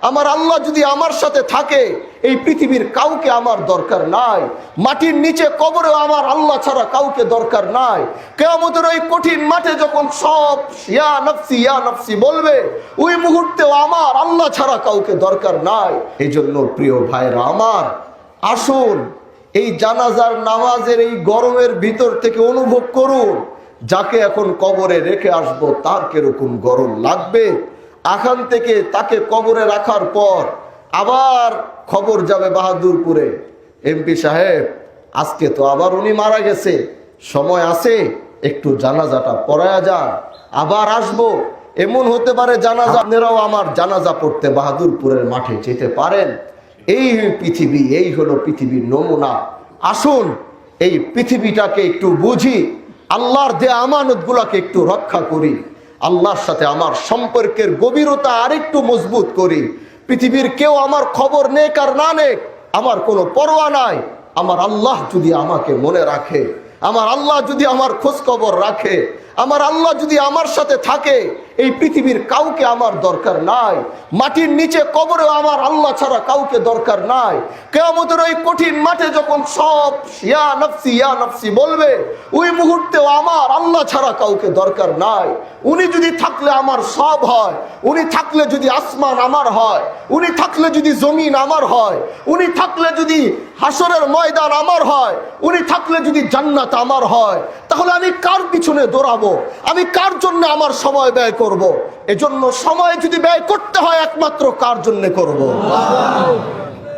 আমার আল্লাহ যদি আমার সাথে থাকে, এই পৃথিবীর কাউকে আমার দরকার নাই। মাটির নিচে কবরেও আমার আল্লাহ ছাড়া কাউকে দরকার নাই। কিয়ামতের ওই কঠিন মাঠে যখন সব ইয়া নফসি বলবে, ওই মুহূর্তেও আমার আল্লাহ ছাড়া কাউকে দরকার নাই। এই জন্য প্রিয় ভাইরা আমার, আসুন এই জানাজার নামাজের এই গরমের ভিতর থেকে অনুভব করুন, যাকে এখন কবরে রেখে আসবো তার কিরকম গরম লাগবে। এখান থেকে তাকে কবরে রাখার পর আবার খবর যাবে বাহাদুরপুরে, এমপি সাহেব আজকে তো আবার উনি মারা গেছে, সময় আছে একটু জানাজাটা পড়ায়া যান, আবার আসবো। এমন হতে পারে জানাজা আপনারাও আমার জানাজা পড়তে বাহাদুরপুরের মাঠে যেতে পারেন। এই পৃথিবী, এই হলো পৃথিবীর নমুনা। আসুন এই পৃথিবীটাকে একটু বুঝি, আল্লাহর দেয়া আমানতগুলোকে একটু রক্ষা করি, আল্লাহর সাথে আমার সম্পর্কের গভীরতা আরেকটু মজবুত করি। পৃথিবীর কেউ আমার খবর নেক আর না নেক আমার কোনো পরোয়া নাই। আমার আল্লাহ যদি আমাকে মনে রাখে, আমার আল্লাহ যদি আমার খোঁজ খবর রাখে, আমার আল্লাহ যদি আমার সাথে থাকে, এই পৃথিবীর কাউকে আমার দরকার নাই। মাটির নিচে কবরেও আমার আল্লাহ ছাড়া কাউকে দরকার নাই। কিয়ামতের ওই কঠিন মাঠে যখন সব ইয়া নফসি বলবে, ওই মুহূর্তেও আমার আল্লাহ ছাড়া কাউকে দরকার নাই। উনি যদি থাকলে আমার সব হয়, উনি থাকলে যদি আসমান আমার হয়, উনি থাকলে যদি জমিন আমার হয়, উনি থাকলে যদি হাসরের ময়দান আমার হয়, উনি থাকলে যদি জান্নাত আমার হয়, তাহলে আমি কার পিছনে দৌড়াবো? আমি কার জন্য আমার সময় ব্যয় করব? এজন্য সময় যদি ব্যয় করতে হয় একমাত্র কার জন্য করব?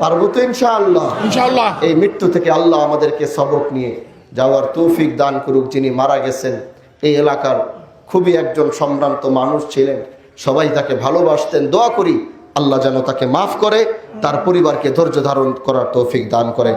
পারবো তো ইনশাআল্লাহ। ইনশাআল্লাহ এই মৃত্যু থেকে আল্লাহ আমাদেরকে সবক নিয়ে যাওয়ার তৌফিক দান করুক। যিনি মারা গেছেন এই এলাকার খুবই একজন সম্ভ্রান্ত মানুষ ছিলেন, সবাই তাকে ভালোবাসতেন। দোয়া করি আল্লাহ যেন তাকে মাফ করে, তার পরিবারকে ধৈর্য ধারণ করার তৌফিক দান করে।